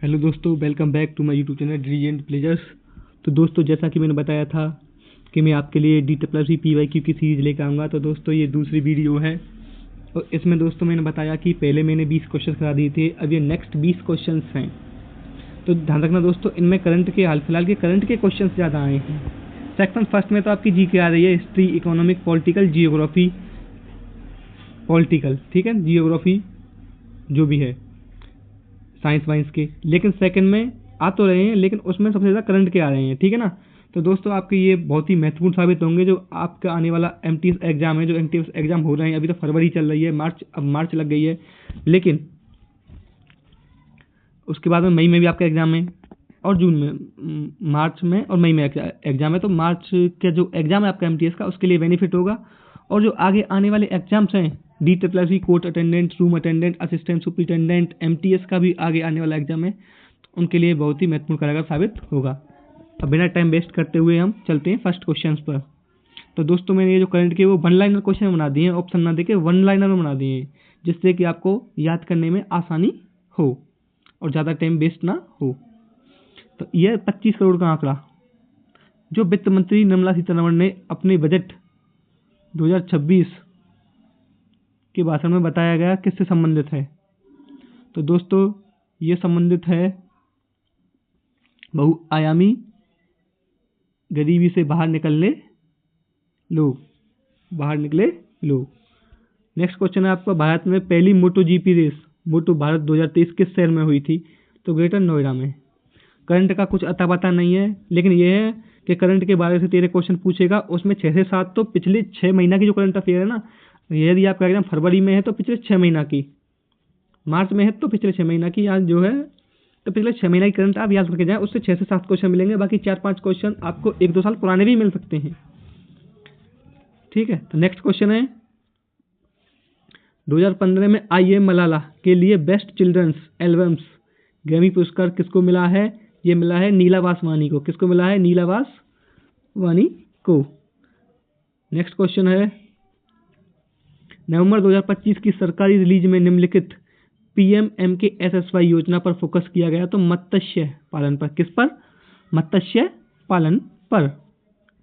Hello दोस्तों, welcome back to my YouTube channel dreams and pleasures. तो दोस्तों, जैसा कि मैंने बताया था कि मैं आपके लिए DSSC PYQ की सीरीज़ लेकर आऊँगा। तो दोस्तों, ये दूसरी वीडियो है और इसमें दोस्तों मैंने बताया कि पहले मैंने 20 क्वेश्चन करा दिए थे, अब ये नेक्स्ट 20 क्वेश्चन हैं। तो ध्यान रखना दोस्तों, इनमें करंट के हाल फिलहाल के करंट के क्वेश्चन ज़्यादा आए हैं। सेक्शन फर्स्ट में तो आपकी जी के आ रही है, history, economic, political, geography, political, ठीक है, जियोग्राफी जो भी है, साइंस वाइंस के। लेकिन सेकंड में आ तो रहे हैं, लेकिन उसमें सबसे ज़्यादा करंट के आ रहे हैं, ठीक है ना। तो दोस्तों, आपके ये बहुत ही महत्वपूर्ण साबित होंगे जो आपका आने वाला MTS एग्जाम है। जो MTS एग्जाम हो रहे हैं, अभी तो फरवरी चल रही है, अब मार्च लग गई है, लेकिन उसके बाद में मई में भी आपका एग्जाम है और जून में, मार्च में और मई में एग्जाम है। तो मार्च का जो एग्जाम है आपका MTS का, उसके लिए बेनिफिट होगा। और जो आगे आने वाले एग्जाम्स हैं, DSSC court attendant, room attendant, assistant superintendent, MTS का भी आगे आने वाला एग्जाम है, तो उनके लिए बहुत ही महत्वपूर्ण कारगर साबित होगा। अब बिना टाइम वेस्ट करते हुए हम चलते हैं फर्स्ट क्वेश्चन पर। तो दोस्तों, मैंने ये जो करंट के वो 1 लाइनर क्वेश्चन बना दिए हैं, ऑप्शन ना देके 1 लाइनर में बना दिए हैं, जिससे कि आपको याद करने में आसानी हो और ज़्यादा टाइम वेस्ट ना हो। तो यह 25 करोड़ का आंकड़ा जो वित्त मंत्री निर्मला सीतारमण ने अपने बजट 2026 के भाषण में बताया गया, किससे संबंधित है? तो दोस्तों, ये संबंधित है बहुआयामी गरीबी से बाहर निकले लोग। नेक्स्ट क्वेश्चन है आपका, भारत में पहली मोटो GP रेस मोटो भारत 2023 किस शहर में हुई थी? तो ग्रेटर नोएडा में। करंट का कुछ अता पता नहीं है, लेकिन यह है कि करंट के बारे से तेरे क्वेश्चन पूछेगा, उसमें 6 से 7 तो पिछले 6 महीना की जो करंट अफेयर है ना, यदि आपका एग्जाम फरवरी में है तो पिछले 6 महीना की, मार्च में है तो पिछले 6 महीना की, आज जो है तो पिछले 6 महीना की करंट आप याद करके जाएं। उससे 6 से 7 क्वेश्चन मिलेंगे, बाकी 4-5 क्वेश्चन आपको 1-2 साल पुराने भी मिल सकते हैं, ठीक है। तो नेक्स्ट क्वेश्चन है, 2015 में IM मलाला के लिए बेस्ट चिल्ड्रंस एल्बम्स ग्रैमी पुरस्कार किसको मिला है? ये मिला है नीला वासवानी को। किसको मिला है? नीला वासवानी को। नेक्स्ट क्वेश्चन है, नवंबर 2025 की सरकारी रिलीज में निम्नलिखित PMMKSSY योजना पर फोकस किया गया। तो मत्स्य पालन पर। किस पर? मत्स्य पालन पर।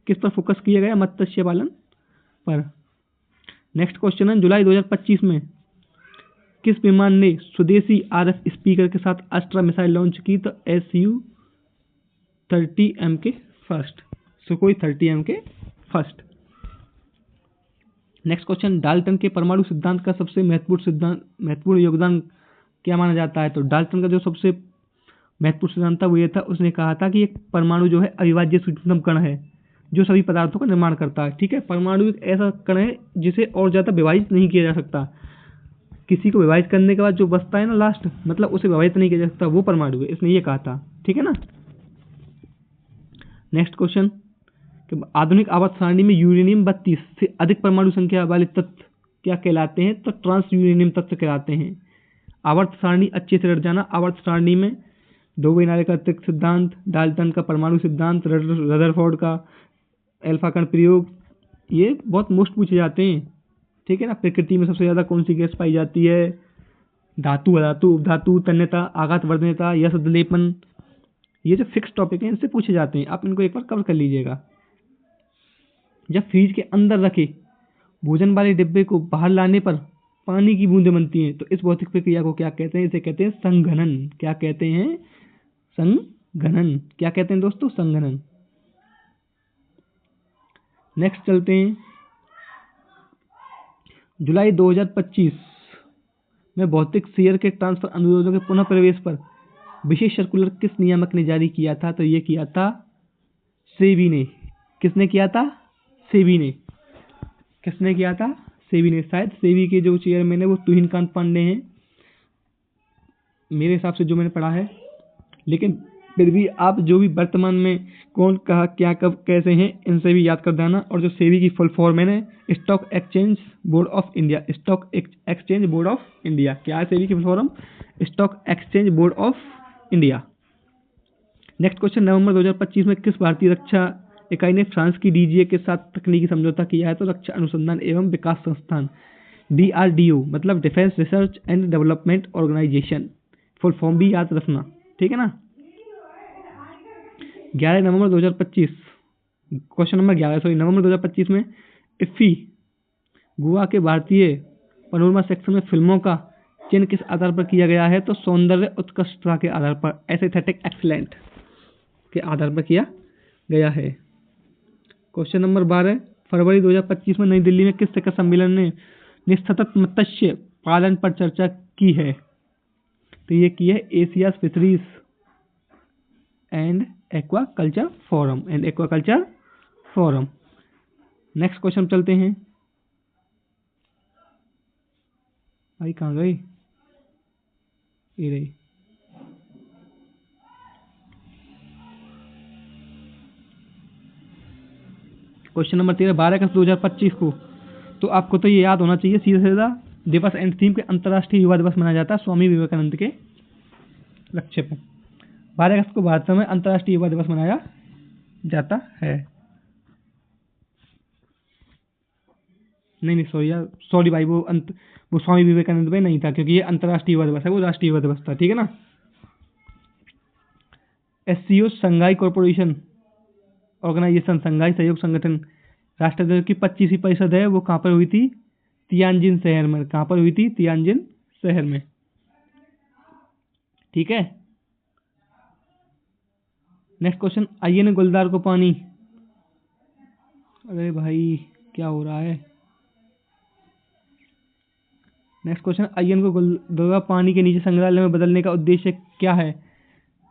किस पर फोकस किया गया? मत्स्य पालन पर। नेक्स्ट क्वेश्चन है, जुलाई 2025 में किस विमान ने स्वदेशी RF स्पीकर के साथ अस्त्रा मिसाइल लॉन्च की? तो Su-30MK first, Sukhoi 30MK first. Next question, Dalton के परमाणु सिद्धांत का सबसे महत्वपूर्ण योगदान क्या माना जाता है? तो डाल्टन का जो सबसे महत्वपूर्ण सिद्धांत था वो ये था, उसने कहा था कि एक परमाणु जो है अविभाज्य सूक्ष्मतम कण है जो सभी पदार्थों का निर्माण करता है, ठीक है। परमाणु एक ऐसा कण है जिसे और ज़्यादा विभाजित नहीं किया जा सकता। किसी को विभाजित करने के बाद जो बचता है ना लास्ट, मतलब उसे विभाजित नहीं किया जा सकता, वो परमाणु है, इसने ये कहा था, ठीक है ना। नेक्स्ट क्वेश्चन, आधुनिक आवर्त सारणी में यूरेनियम 32 से अधिक परमाणु संख्या वाले तत्व क्या कहलाते हैं? तो ट्रांस यूरेनियम तत्व कहलाते हैं। आवर्त सारणी अच्छे से रट जाना। आवर्त सारणी में 2 किनारे का अतिरिक्त सिद्धांत, डाल्टन का परमाणु सिद्धांत, रदरफोर्ड का अल्फा कण प्रयोग, ये बहुत मोस्ट पूछे जाते हैं, ठीक है ना। प्रकृति में सबसे ज़्यादा कौन सी गैस पाई जाती है? धातु, अधातु, उपधातु, तन्यता, आघात वर्धनता, यशदलेपन, ये जो फिक्स टॉपिक हैं इनसे पूछे जाते हैं, आप इनको एक बार कवर कर लीजिएगा। जब फ्रीज के अंदर रखे भोजन वाले डिब्बे को बाहर लाने पर पानी की बूंदें बनती हैं, तो इस भौतिक प्रक्रिया को क्या कहते हैं? इसे कहते हैं संघनन। क्या कहते हैं? संघनन। क्या कहते हैं दोस्तों? संघनन। नेक्स्ट चलते हैं, जुलाई 2025 में भौतिक शेयर के ट्रांसफर अनुरोधों के पुनः प्रवेश पर विशेष सर्कुलर किस नियामक ने जारी किया था? तो ये किया था सेबी ने। किसने किया था? सेबी ने। किसने किया था? सेबी ने। शायद सेबी के जो चेयरमैन है वो तुहिन कांत पांडे हैं, मेरे हिसाब से जो मैंने पढ़ा है। लेकिन फिर भी आप जो भी वर्तमान में कौन, कहा, क्या, कब, कैसे हैं, इनसे भी याद कर देना। और जो सेबी की फुल फॉर्म है stock exchange board of India. Stock exchange board of India. क्या है सेबी की full form? Stock exchange board of India. Next question, नवंबर 2025 में किस भारतीय रक्षा इकाई ने फ्रांस की DGA के साथ तकनीकी समझौता किया है? तो रक्षा अनुसंधान एवं विकास संस्थान, DRDO, मतलब defence research and development organisation, full form भी याद रखना। ठीक है ना। 11 नवंबर 2025, क्वेश्चन नंबर 11 सॉरी नवंबर 2025 में इफ्फी गोवा के भारतीय पनोरमा सेक्शन में फिल्मों का चयन किस आधार पर किया गया है? तो सौंदर्य उत्कृष्टता के आधार पर, एस्थेटिक एक्सीलेंट के आधार पर किया गया है। क्वेश्चन नंबर 12, फरवरी 2025 में नई दिल्ली में किस शिखर सम्मेलन ने सतत मत्स्य पालन पर चर्चा की है? तो ये की है Asia fisheries and aquaculture forum. Next question चलते हैं। भाई कहाँ गई? ये रही। क्वेश्चन नंबर 13, 12 अगस्त 2025 को, तो आपको तो ये याद होना चाहिए सीधा सीधा, दिवस एंड थीम के अंतर्राष्ट्रीय युवा दिवस मनाया जाता है स्वामी विवेकानंद के लक्ष्य पर। 12 अगस्त को भारत में अंतर्राष्ट्रीय युवा दिवस मनाया जाता है। नहीं सॉरी भाई, वो स्वामी विवेकानंद में नहीं था, क्योंकि ये अंतर्राष्ट्रीय युवा दिवस है, वो राष्ट्रीय युवा दिवस था, ठीक है ना। SCO संघाई कॉर्पोरेशन ऑर्गेनाइजेशन, संघाई सहयोग संगठन राष्ट्रध्वज की 25वीं परिषद है, वो कहाँ पर हुई थी? तियानजिन शहर में। कहाँ पर हुई थी? तियानजिन शहर में, ठीक है। नेक्स्ट क्वेश्चन, आइए गुलदार को पानी, अरे भाई क्या हो रहा है? नेक्स्ट क्वेश्चन, आयन को गुलदार पानी के नीचे संग्रहालय में बदलने का उद्देश्य क्या है?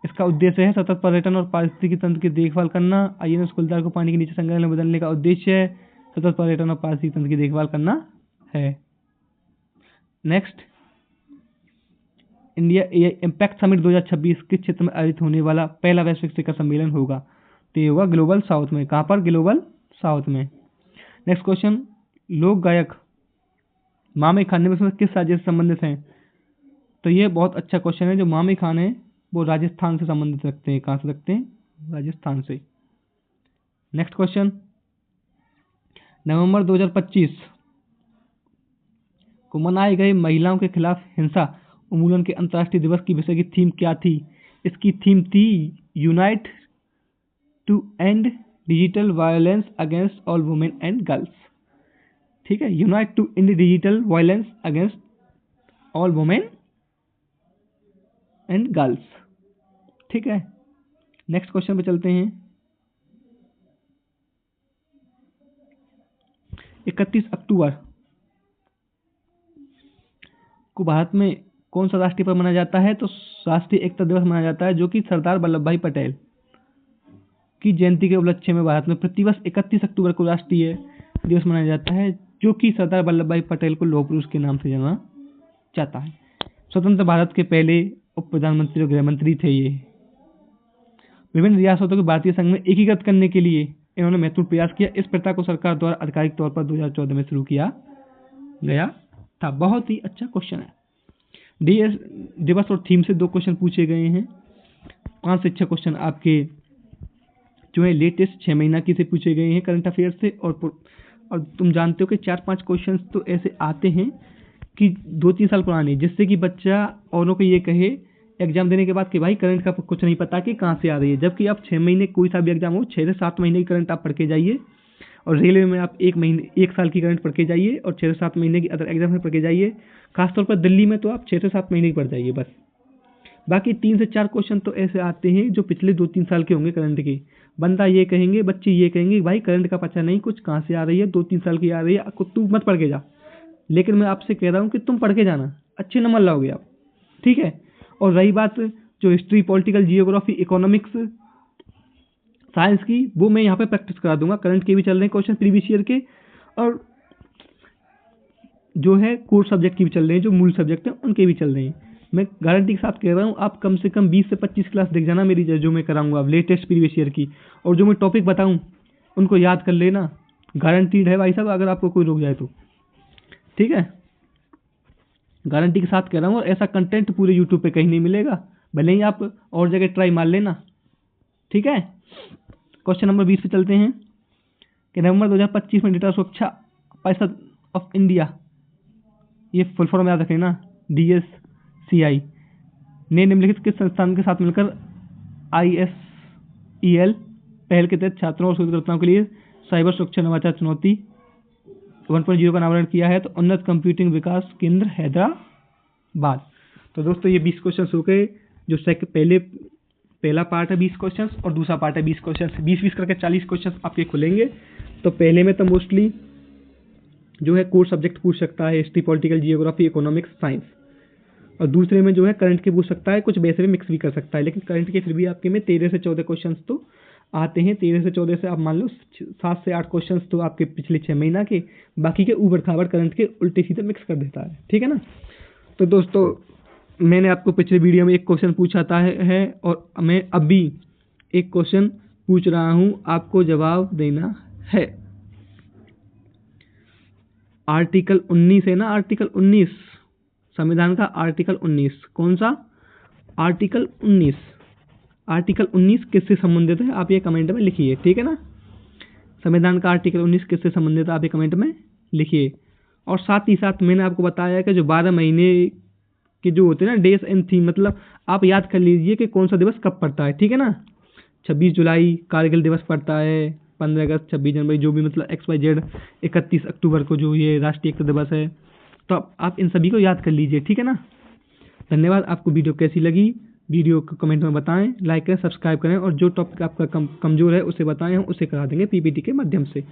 इसका उद्देश्य है सतत पर्यटन और पारिस्थितिकी तंत्र की देखभाल करना। आईएनएस गुलदार को पानी के नीचे संग्रहालय में बदलने का उद्देश्य है सतत पर्यटन और पारिस्थितिकी तंत्र की देखभाल करना है। Next, India AI impact summit 2026 किस क्षेत्र में आयोजित होने वाला पहला वैश्विक शिखर सम्मेलन होगा? तो ये होगा ग्लोबल साउथ में। कहाँ पर? ग्लोबल साउथ में। नेक्स्ट क्वेश्चन, लोक गायक मामे खान में किस राज्य से संबंधित हैं? तो ये बहुत अच्छा क्वेश्चन है। जो मामे खान है वो राजस्थान से संबंधित रखते हैं। कहाँ से रखते हैं? राजस्थान से। नेक्स्ट क्वेश्चन, नवंबर 2025 को मनाए गए महिलाओं के खिलाफ हिंसा उन्मूलन के अंतर्राष्ट्रीय दिवस की विषय की थीम क्या थी? इसकी थीम थी unite to end digital violence against all women and girls. ठीक है, unite to end digital violence against all women and girls. ठीक है, नेक्स्ट क्वेश्चन पे चलते हैं। 31 अक्टूबर को भारत में कौन सा राष्ट्रीय पर्व मनाया जाता है? तो राष्ट्रीय एकता दिवस मनाया जाता है, जो कि सरदार वल्लभ भाई पटेल की जयंती के उपलक्ष्य में भारत में प्रतिवर्ष 31 अक्टूबर को राष्ट्रीय दिवस मनाया जाता है, जो कि सरदार वल्लभ भाई पटेल को लौह पुरुष के नाम से जाना जाता है। स्वतंत्र भारत के पहले उप प्रधानमंत्री और गृह मंत्री थे ये। विभिन्न रियासतों को भारतीय संघ में एकीकृत करने के लिए इन्होंने महत्वपूर्ण प्रयास किया। इस प्रथा को सरकार द्वारा आधिकारिक तौर पर 2014 में शुरू किया गया था। बहुत ही अच्छा क्वेश्चन है। डीएस दिवस और थीम से 2 क्वेश्चन पूछे गए हैं। 5 से 6 क्वेश्चन आपके जो है लेटेस्ट 6 महीना की से पूछे गए हैं करंट अफेयर से। और तुम जानते हो कि 4-5 क्वेश्चन तो ऐसे आते हैं कि 2-3 साल पुराने, जिससे कि बच्चा औरों को ये कहे एग्जाम देने के बाद कि भाई करंट का कुछ नहीं पता कि कहाँ से आ रही है। जबकि आप 6 महीने कोई सा भी एग्जाम हो, 6 से 7 महीने की करंट आप पढ़ के जाइए, और रेलवे में आप 1 साल की करंट पढ़ के जाइए, और 6 से 7 महीने की अदर एग्जाम में पढ़ के जाइए। खासतौर पर दिल्ली में तो आप 6 से 7 महीने की पढ़ जाइए बस। बाकी 3 से 4 क्वेश्चन तो ऐसे आते हैं जो पिछले 2-3 साल के होंगे करंट के। बंदा ये कहेंगे, बच्चे ये कहेंगे भाई करंट का पता नहीं, कुछ कहाँ से आ रही है, 2-3 साल की आ रही है, तू मत पढ़ के जा। लेकिन मैं आपसे कह रहा हूँ कि तुम पढ़ के जाना, अच्छे नंबर लाओगे आप। ठीक है, और रही बात जो history, political, geography, economics, science की, वो मैं यहाँ पे प्रैक्टिस करा दूंगा। करंट के भी चल रहे हैं क्वेश्चन प्रीवियस ईयर के, और जो है कोर सब्जेक्ट की भी चल रहे हैं, जो मूल सब्जेक्ट हैं उनके भी चल रहे हैं। मैं गारंटी के साथ कह रहा हूँ, आप कम से कम 20 से 25 क्लास देख जाना मेरी, जो मैं कराऊंगा अब लेटेस्ट प्रीवियस ईयर की, और जो मैं टॉपिक बताऊँ उनको याद कर लेना। गारंटीड है भाई साहब, अगर आपको कोई रोक जाए तो। ठीक है, गारंटी के साथ कह रहा हूँ। और ऐसा कंटेंट पूरे यूट्यूब पे कहीं नहीं मिलेगा, भले ही आप और जगह ट्राई मार लेना। ठीक है, क्वेश्चन नंबर 20 पे चलते हैं कि नवंबर 2025 में डेटा सुरक्षा परिषद ऑफ इंडिया, ये फुल फॉर्म याद रखें ना, DSCI, ने निम्नलिखित किस संस्थान के साथ मिलकर ISEL पहल के तहत छात्रों और शोधकर्ताओं के लिए साइबर सुरक्षा नवाचार चुनौती 1.0 का अनावरण किया है? तो उन्नत कंप्यूटिंग विकास केंद्र हैदराबाद। तो दोस्तों ये 20 क्वेश्चन हो गए। जो पहला पार्ट है 20 क्वेश्चन और दूसरा पार्ट है 20 क्वेश्चन, 20-20 करके 40 क्वेश्चन आपके खुलेंगे। तो पहले में तो मोस्टली जो है कोर सब्जेक्ट पूछ सकता है, history, political, geography, economics, science. और दूसरे में जो है करंट के पूछ सकता है, कुछ वैसे भी मिक्स भी कर सकता है, लेकिन करंट के फिर भी आपके में 13 से 14 क्वेश्चन तो आते हैं। 13 से 14 से आप मान लो 7 से 8 क्वेश्चन तो आपके पिछले 6 महीना के, बाकी के ऊबड़ खाबड़ करंट के उल्टे सीधे मिक्स कर देता है, ठीक है ना। तो दोस्तों मैंने आपको पिछले वीडियो में एक क्वेश्चन पूछा था है और मैं अभी एक क्वेश्चन पूछ रहा हूं, आपको जवाब देना है। आर्टिकल 19 है ना, आर्टिकल 19 संविधान का, आर्टिकल 19 कौन सा? आर्टिकल 19। आर्टिकल 19 किससे संबंधित है आप ये कमेंट में लिखिए, ठीक है ना। संविधान का आर्टिकल 19 किससे संबंधित है आप ये कमेंट में लिखिए। और साथ ही साथ मैंने आपको बताया कि जो 12 महीने के जो होते हैं ना डेज एंड थीम, मतलब आप याद कर लीजिए कि कौन सा दिवस कब पड़ता है, ठीक है ना। 26 जुलाई कारगिल दिवस पड़ता है, 15 अगस्त, 26 जनवरी, जो भी मतलब XYZ, 31 अक्टूबर को जो ये राष्ट्रीय एकता दिवस है। तो आप इन सभी को याद कर लीजिए, ठीक है ना। धन्यवाद। आपको वीडियो कैसी लगी वीडियो को कमेंट में बताएं, लाइक करें, सब्सक्राइब करें और जो टॉपिक आपका कमजोर है उसे बताएं, हम उसे करा देंगे PPT के माध्यम से।